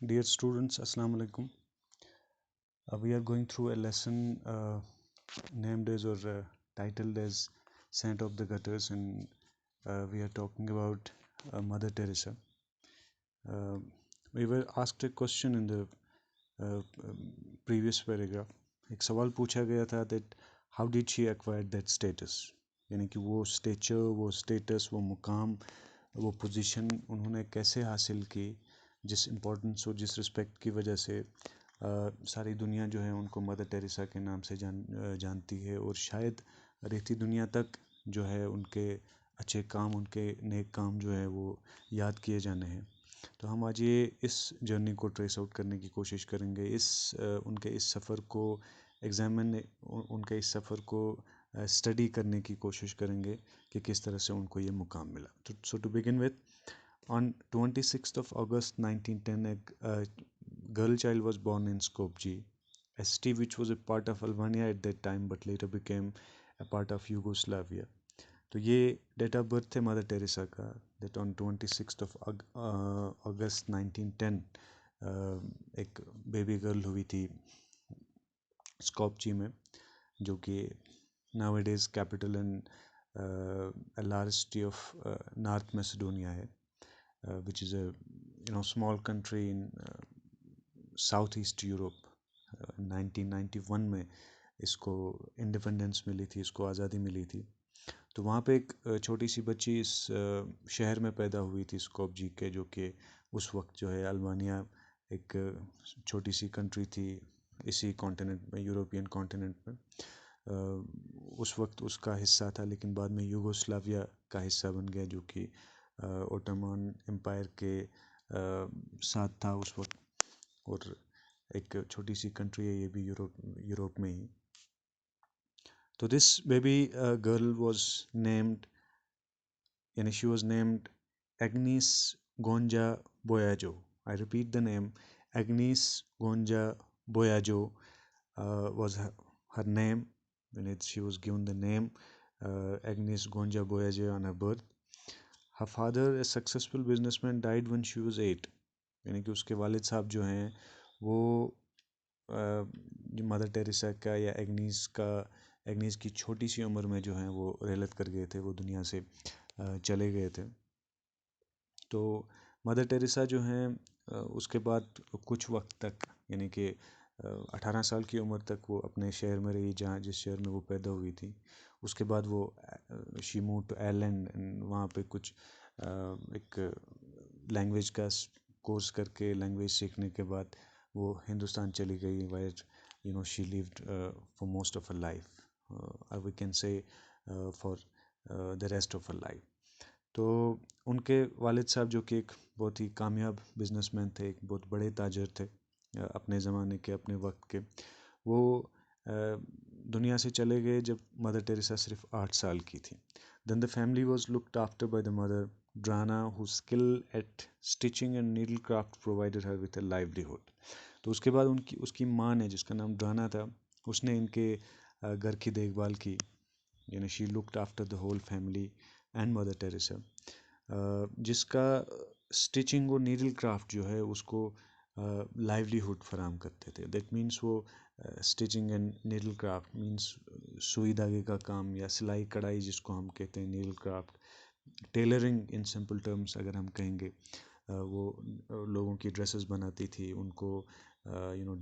Dear students, Assalamu alaikum. We are going through a lesson named as or titled as Saint of the Gutters, and we are talking about Mother Teresa. We were asked a question in the previous paragraph. एक सवाल पूछा गया था that how did she acquire that status, यानी कि वो stretcher, वो status, वो मुकाम, वो पोजीशन उन्होंने कैसे हासिल की, जिस इम्पोर्टेंस और जिस रिस्पेक्ट की वजह से सारी दुनिया जो है उनको मदर टेरेसा के नाम से जानती है, और शायद रहती दुनिया तक जो है उनके अच्छे काम, उनके नेक काम जो है वो याद किए जाने हैं। तो हम आज ये इस जर्नी को ट्रेस आउट करने की कोशिश करेंगे, उनके इस सफ़र को एग्जामिन, उनके इस सफ़र को स्टडी करने की कोशिश करेंगे कि किस तरह से उनको ये मुकाम मिला। So to begin with, on 26th of August 1910, a girl child was born in Skopje, a city which was a part of Albania at that time but later became a part of Yugoslavia. तो ये date of birth थे mother Teresa का, that on 26th of August 1910 एक baby girl हुई थी स्कॉपची में, जो कि nowadays capital and a large city of North Macedonia है, which is a small country in Southeast Europe. 1991 में इसको इंडिपेंडेंस मिली थी, इसको आज़ादी मिली थी। तो वहाँ पे एक छोटी सी बच्ची इस शहर में पैदा हुई थी स्कोपजी के, जो कि उस वक्त जो है अल्बानिया एक छोटी सी कंट्री थी इसी कॉन्टिनेंट में, यूरोपियन कॉन्टिनेंट में। उस वक्त उसका हिस्सा था, लेकिन बाद में यूगोस्लाविया का हिस्सा बन गया, जो कि ओटोमन एम्पायर के साथ था उस वक्त, और एक छोटी सी कंट्री है ये भी यूरोप में ही। तो this baby girl was named, यानी she was named Agnes Gonxha Bojaxhiu. I repeat the name, Agnes Gonxha Bojaxhiu was her name when she was given the name Agnes Gonja Boyaje on her birth. Her father, a successful businessman, died when she was 8, यानी कि उसके वालिद साहब जो हैं वो जो mother Teresa का या एग्नीस की छोटी सी उम्र में जो हैं वो रेलत कर गए थे, वो दुनिया से चले गए थे। तो मदर टेरेसा जो हैं उसके बाद कुछ वक्त तक, यानी कि 18 साल की उम्र तक वो अपने शहर में रही, जिस शहर में वो पैदा हुई थी। उसके बाद वो शी मूव टू आयरलैंड, वहाँ पे कुछ एक लैंग्वेज का कोर्स करके, लैंग्वेज सीखने के बाद वो हिंदुस्तान चली गई, where she lived for most of her life, we can say for the rest of her life. तो उनके वालिद साहब, जो कि एक बहुत ही कामयाब बिजनेसमैन थे, एक बहुत बड़े ताजर थे अपने ज़माने के, अपने वक्त के, वो दुनिया से चले गए जब मदर टेरेसा सिर्फ 8 साल की थी। Then the family was looked after by the mother Drana, who skill at stitching and needle craft provided her with a livelihood. तो उसके बाद उसकी माँ ने, जिसका नाम ड्राना था, उसने इनके घर की देखभाल की, यानी she looked after the whole family and mother Teresa, जिसका स्टिचिंग और नीडल क्राफ्ट जो है उसको लाइवलीहुड फराम करते थे। दैट मीन्स वो stitching and needle craft means सुई धागे का काम या सिलाई कढ़ाई जिसको हम कहते हैं, needle craft, tailoring in simple terms अगर हम कहेंगे, वो लोगों की ड्रेसेस बनाती थी, उनको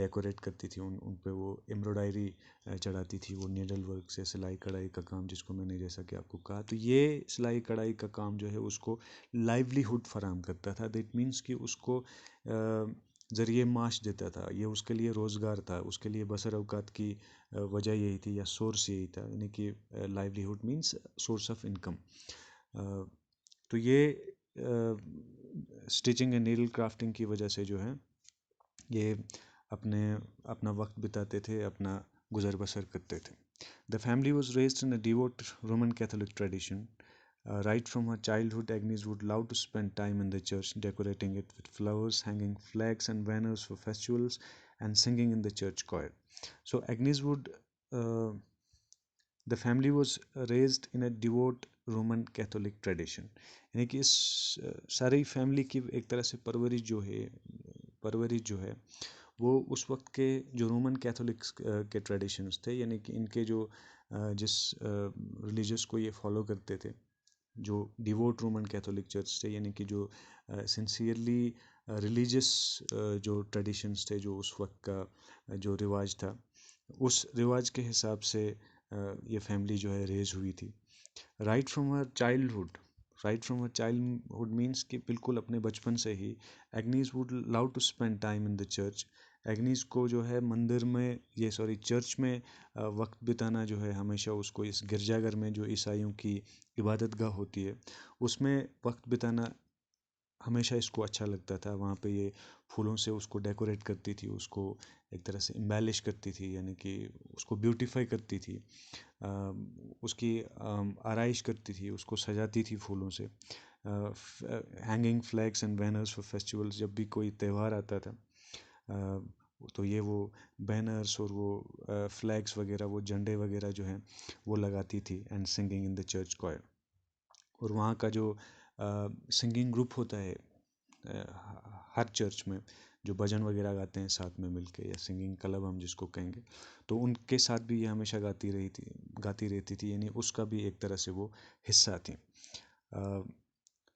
डेकोरेट करती थी, उन पे वो एम्ब्रॉयडरी चढ़ाती थी, वो नीडल वर्क से सिलाई कढ़ाई का काम, जिसको मैंने जैसा कि आपको कहा। तो ये सिलाई कढ़ाई का काम जो है उसको लाइवलीहुड फराम करता था। दैट मीन्स कि उसको ज़रिए माश देता था, ये उसके लिए रोज़गार था, उसके लिए बसर औकात की वजह यही थी या सोर्स यही था, यानी कि livelihood means source of income. तो ये स्टिचिंग एंड नीडल क्राफ्टिंग की वजह से जो है ये अपना वक्त बिताते थे, अपना गुजर बसर करते थे। The family was raised in a devote Roman Catholic tradition. Right from her childhood, Agnes would love to spend time in the church, decorating it with flowers, hanging flags and banners for festivals, and singing in the church choir. So Agnes the family was raised in a devout Roman Catholic tradition. यानी कि इस सारी family की एक तरह से परवरिश जो है परवरिश जो है वो उस वक्त के जो रोमन कैथोलिक्स के ट्रेडिशंस थे, यानी कि इनके जो जिस रिलीजियस को ये फॉलो करते थे, जो डिवोट रोमन कैथोलिक चर्च थे, यानी कि जो सिंसियरली रिलीजियस जो ट्रेडिशंस थे, जो उस वक्त का जो रिवाज था, उस रिवाज के हिसाब से ये फैमिली जो है रेज हुई थी। Right from her childhood, right from her childhood means कि बिल्कुल अपने बचपन से ही Agnes would love to spend time in the church. Agnes को जो है मंदिर में चर्च में वक्त बिताना जो है, हमेशा उसको इस गिरजाघर में जो ईसाइयों की इबादत गाह होती है उसमें वक्त बिताना हमेशा इसको अच्छा लगता था। वहाँ पे ये फूलों से उसको डेकोरेट करती थी, उसको एक तरह से एम्बेलिश करती थी, यानी कि उसको ब्यूटीफाई करती थी, उसकी आरइश करती थी, उसको सजाती थी फूलों से। Hanging flags and banners for festivals, जब भी कोई त्यौहार आता था तो ये वो बैनर्स और वो फ्लैग्स वगैरह, वो झंडे वगैरह जो हैं वो लगाती थी। And singing in the church choir, और वहाँ का जो सिंगिंग ग्रुप होता है हर चर्च में, जो भजन वगैरह गाते हैं साथ में मिलके, या सिंगिंग क्लब हम जिसको कहेंगे, तो उनके साथ भी ये हमेशा गाती रहती थी, यानी उसका भी एक तरह से वो हिस्सा थी।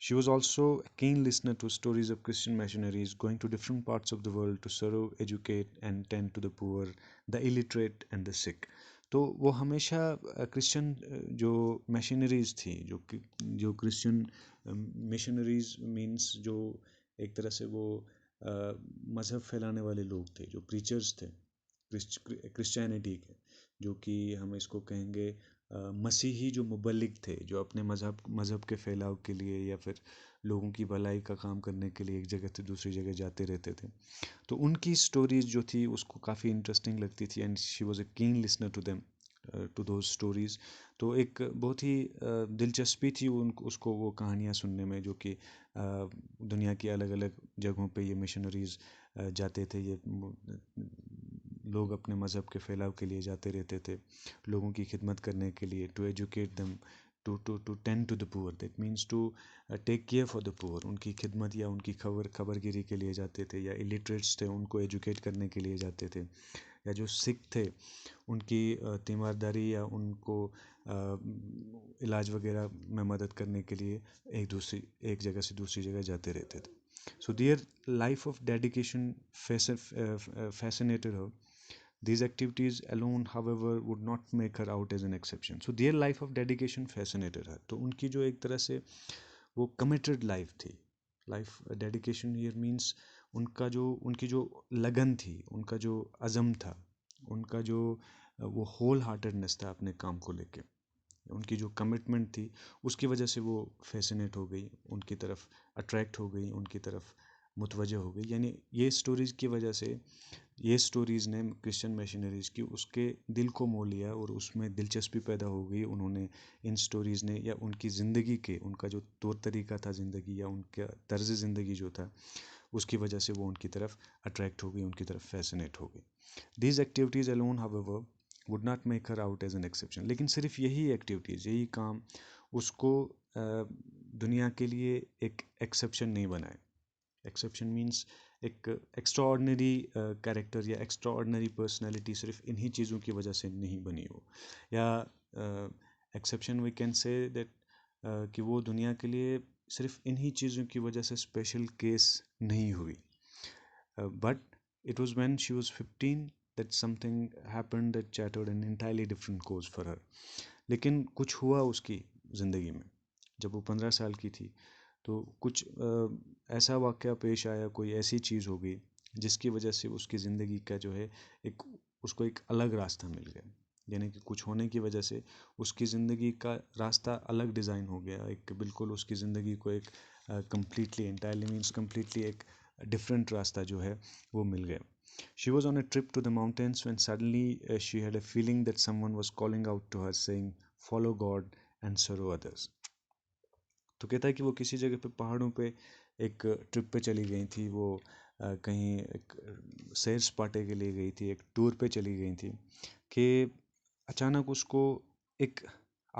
She was also a keen listener to stories of Christian missionaries going to different parts of the world to serve, educate and tend to the poor, the illiterate and the sick. तो वो हमेशा Christian जो missionaries थी, जो Christian missionaries means जो एक तरह से वो मज़हब फैलाने वाले लोग थे, जो प्रीचर्स थे क्रिश्चियनिटी के, जो कि हम इसको कहेंगे मसीही जो मुबल्लिग थे, जो अपने मज़हब के फैलाव के लिए या फिर लोगों की भलाई का काम करने के लिए एक जगह से दूसरी जगह जाते रहते थे। तो उनकी स्टोरीज़ जो थी उसको काफ़ी इंटरेस्टिंग लगती थी, and she was a keen listener to them, to those stories. तो एक बहुत ही दिलचस्पी थी उसको वो कहानियाँ सुनने में, जो कि दुनिया की अलग अलग जगहों पे ये मिशनरीज़ जाते थे, ये लोग अपने मज़हब के फैलाव के लिए जाते रहते थे, लोगों की खिदमत करने के लिए, to educate them, to tend to the poor, that means to take care for the poor. उनकी खिदमत या उनकी खबरगिरी के लिए जाते थे, या इलिटरेट्स थे उनको एजुकेट करने के लिए जाते थे, या जो सिख थे उनकी तीमारदारी या उनको इलाज वगैरह में मदद करने के लिए एक जगह से दूसरी जगह जाते रहते थे। So their life of dedication fascinated her. These activities alone, however, would not make her out as an exception. So their life of dedication fascinated her. तो उनकी जो एक तरह से वो committed life थी, लाइफ डेडिकेशन हियर मीन्स उनकी जो लगन थी, उनका जो अज़म था, उनका जो वो होल हार्टेडनेस था अपने काम को लेके, उनकी जो कमिटमेंट थी, उसकी वजह से वो फैसिनेट हो गई, उनकी तरफ अट्रैक्ट हो गई, उनकी तरफ मुतवज्जह हो गई। यानी ये स्टोरीज़ की वजह से, ये स्टोरीज़ ने क्रिश्चियन मिशनरीज़ की उसके दिल को मोह लिया और उसमें दिलचस्पी पैदा हो गई। उन्होंने इन स्टोरीज़ ने, या उनकी ज़िंदगी के, उनका जो तौर तरीका था ज़िंदगी, या उनका तर्ज ज़िंदगी जो था, उसकी वजह से वो उनकी तरफ अट्रैक्ट हो गई, उनकी तरफ फैसिनेट हो गई। These activities alone however would not make her out as an exception. लेकिन सिर्फ यही एक्टिविटीज़, यही काम उसको दुनिया के लिए एक एक्सेप्शन नहीं बनाए। एक्सेप्शन मीन्स एक एक्स्ट्रा ऑर्डनरी कैरेक्टर या एक्स्ट्रा ऑर्डनरी पर्सनैलिटी सिर्फ इन्हीं चीज़ों की वजह से नहीं बनी हो, या exception we can say that कि वो दुनिया के लिए सिर्फ इन्हीं चीज़ों की वजह से स्पेशल केस नहीं हुई। But it was when she was 15 that something happened that charted an entirely different course for her. लेकिन कुछ हुआ उसकी ज़िंदगी में, जब वो 15 साल की थी तो कुछ ऐसा वाक़या पेश आया, कोई ऐसी चीज़ हो गई जिसकी वजह से उसकी ज़िंदगी का जो है उसको एक अलग रास्ता मिल गया। यानी कि कुछ होने की वजह से उसकी ज़िंदगी का रास्ता अलग डिज़ाइन हो गया, एक बिल्कुल उसकी ज़िंदगी को एक कम्प्लीटली, एंटायरली मीन्स कम्प्लीटली एक डिफरेंट रास्ता जो है वो मिल गया। She was on a trip to the mountains when suddenly she had a feeling that someone was calling out to her saying, "Follow God and serve others." तो कहता है कि वो किसी जगह पे पहाड़ों पे एक ट्रिप पे चली गई थी, वो कहीं एक सैर सपाटे के लिए गई थी, एक टूर पे चली गई थी, कि अचानक उसको एक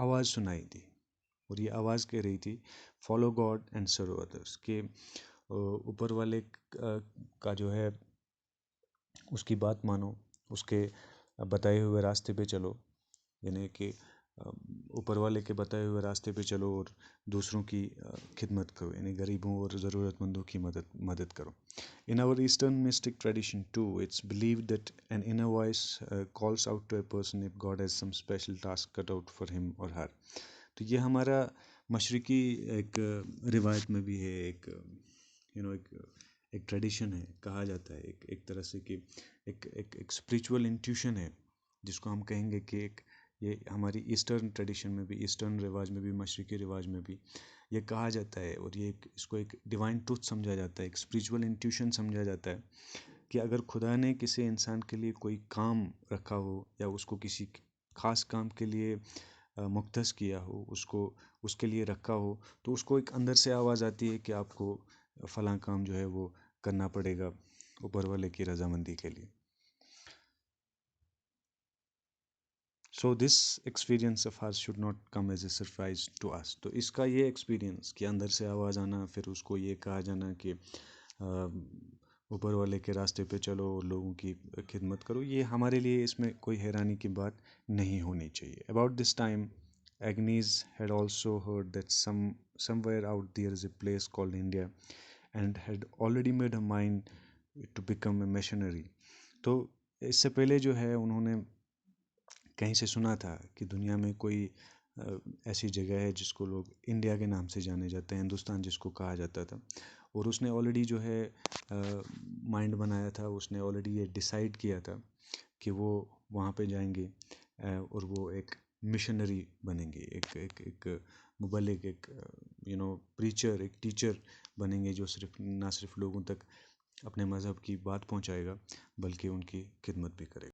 आवाज़ सुनाई दी, और ये आवाज़ कह रही थी, "follow God and serve others", कि ऊपर वाले का जो है उसकी बात मानो, उसके बताए हुए रास्ते पे चलो, यानी कि ऊपर वाले के बताए हुए रास्ते पे चलो और दूसरों की खिदमत करो, यानी गरीबों और ज़रूरतमंदों की मदद करो. In our Eastern mystic tradition too, it's believed that an inner voice calls out to a person if God has some special task cut out for him or her. तो ये हमारा मशरकी एक रिवायत में भी है, एक एक ट्रेडिशन है, कहा जाता है एक तरह से कि एक स्पिरिचुअल इंट्यूशन है, जिसको हम कहेंगे कि ये हमारी ईस्टर्न ट्रेडिशन में भी, ईस्टर्न रिवाज में भी, मशरकी रिवाज में भी ये कहा जाता है, और इसको एक डिवाइन ट्रूथ समझा जाता है, एक स्पिरिचुअल इंट्यूशन समझा जाता है कि अगर खुदा ने किसी इंसान के लिए कोई काम रखा हो या उसको किसी खास काम के लिए मुख्तस किया हो, उसको उसके लिए रखा हो, तो उसको एक अंदर से आवाज़ आती है कि आपको फ़लाँ काम जो है वो करना पड़ेगा ऊपर वाले की रजामंदी के लिए. So this experience of ours should not come as a surprise to us. तो इसका ये एक्सपीरियंस कि अंदर से आवाज़ आना, फिर उसको ये कहा जाना कि ऊपर वाले के रास्ते पे चलो और लोगों की खिदमत करो, ये हमारे लिए इसमें कोई हैरानी की बात नहीं होनी चाहिए. About this time Agnes had also heard that somewhere out there is a place called India and had already made her mind to become a missionary. तो इससे पहले जो है उन्होंने कहीं से सुना था कि दुनिया में कोई ऐसी जगह है जिसको लोग इंडिया के नाम से जाने जाते हैं, हिंदुस्तान जिसको कहा जाता था, और उसने ऑलरेडी जो है माइंड बनाया था, उसने ऑलरेडी ये डिसाइड किया था कि वो वहाँ पे जाएंगे और वो एक मिशनरी बनेंगे, एक मुबल्लिग, एक प्रीचर, एक टीचर बनेंगे, जो ना सिर्फ लोगों तक अपने मज़हब की बात पहुँचाएगा बल्कि उनकी खिदमत भी करेगा.